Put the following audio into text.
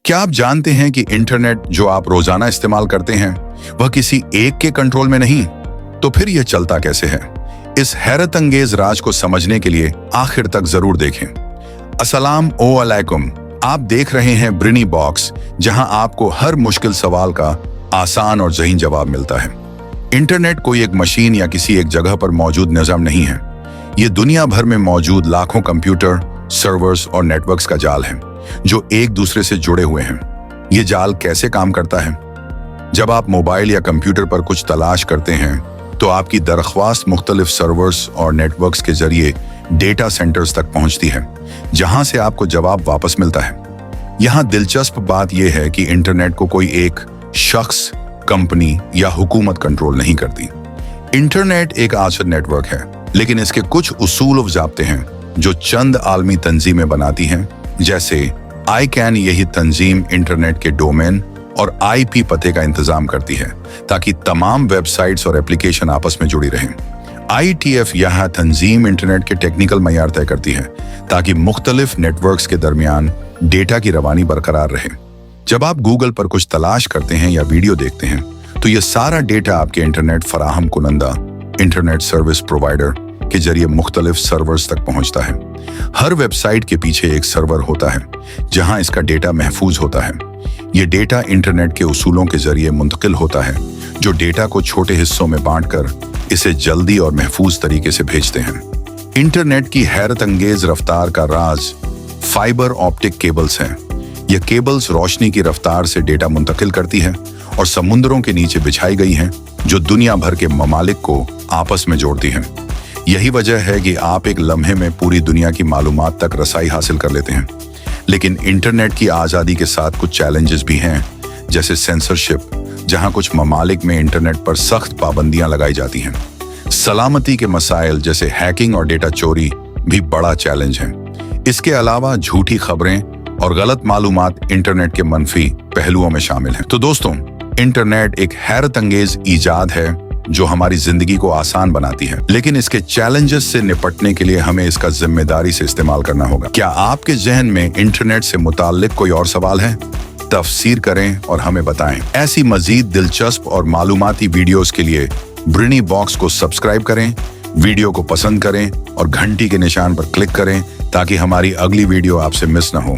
क्या आप जानते हैं कि इंटरनेट जो आप रोजाना इस्तेमाल करते हैं वह किसी एक के कंट्रोल में नहीं? तो फिर यह चलता कैसे है? इस हैरत अंगेज राज को समझने के लिए आखिर तक जरूर देखें। अस्सलाम अलैकुम। आप देख रहे हैं ब्रिनी बॉक्स, जहां आपको हर मुश्किल सवाल का आसान और ज़हीन जवाब मिलता है। इंटरनेट कोई एक मशीन या किसी एक जगह पर मौजूद निज़ाम नहीं है। ये दुनिया भर में मौजूद लाखों कंप्यूटर, सर्वर्स और नेटवर्क्स का जाल है जो एक दूसरे से जुड़े हुए हैं। ये जाल कैसे काम करता है? जब आप मोबाइल या कंप्यूटर पर कुछ तलाश करते हैं तो आपकी दरख्वास्त मुख्तलिफ सर्वर्स और नेटवर्क्स के जरिए डेटा सेंटर्स तक पहुंचती है, जहां से आपको जवाब वापस मिलता है। यहाँ दिलचस्प बात यह है कि इंटरनेट को कोई एक शख्स, कंपनी या हुकूमत कंट्रोल नहीं करती। इंटरनेट एक आसर नेटवर्क है, लेकिन इसके कुछ उसूल और ज़ाब्ते हैं जो चंद आलमी तंजीमें बनाती हैं। जैसे ICANN, यही तंजीम इंटरनेट के डोमेन और IP पते का इंतजाम करती है ताकि तमाम वेबसाइट्स और एप्लीकेशन आपस में जुड़ी रहें। IETF, यह तंजीम इंटरनेट के टेक्निकल मयार तय करती है ताकि मुख्तलिफ नेटवर्क्स के दरमियान डेटा की रवानी बरकरार रहे। जब आप गूगल पर कुछ तलाश करते हैं या वीडियो देखते हैं तो यह सारा डेटा आपके इंटरनेट फराहम कुनंदा, इंटरनेट सर्विस प्रोवाइडर के जरिए मुख्तलिफ सर्वर्स तक पहुंचता है। हर वेबसाइट के पीछे एक सर्वर होता है जहां इसका डेटा महफूज होता है। ये डेटा इंटरनेट के उसूलों के जरिए मुंतकिल होता है, जो डेटा को छोटे हिस्सों में बांटकर इसे जल्दी और महफूज तरीके से भेजते हैं। इंटरनेट की हैरत अंगेज रफ्तार का राज फाइबर ऑप्टिक केबल्स हैं। यह केबल्स रोशनी की रफ्तार से डेटा मुंतकिल करती है और समुद्रों के नीचे बिछाई गई हैं, जो दुनिया भर के ममालिक को आपस में जोड़ती हैं। यही वजह है कि आप एक लम्हे में पूरी दुनिया की मालूमात तक रसाई हासिल कर लेते हैं। लेकिन इंटरनेट की आज़ादी के साथ कुछ चैलेंजेस भी हैं, जैसे सेंसरशिप, जहां कुछ ममालिक में इंटरनेट पर सख्त पाबंदियां लगाई जाती हैं। सलामती के मसाइल जैसे हैकिंग और डेटा चोरी भी बड़ा चैलेंज है। इसके अलावा झूठी खबरें और गलत मालूमात इंटरनेट के मनफी पहलुओं में शामिल हैं। तो दोस्तों, इंटरनेट एक हैरत अंगेज ईजाद है जो हमारी जिंदगी को आसान बनाती है, लेकिन इसके चैलेंजेस से निपटने के लिए हमें इसका जिम्मेदारी से इस्तेमाल करना होगा। क्या आपके जहन में इंटरनेट से मुताल्लिक कोई और सवाल है? तफसीर करें और हमें बताएं। ऐसी मजीद दिलचस्प और मालूमाती वीडियोस के लिए ब्रिनी बॉक्स को सब्सक्राइब करें, वीडियो को पसंद करें और घंटी के निशान पर क्लिक करें ताकि हमारी अगली वीडियो आपसे मिस न हो।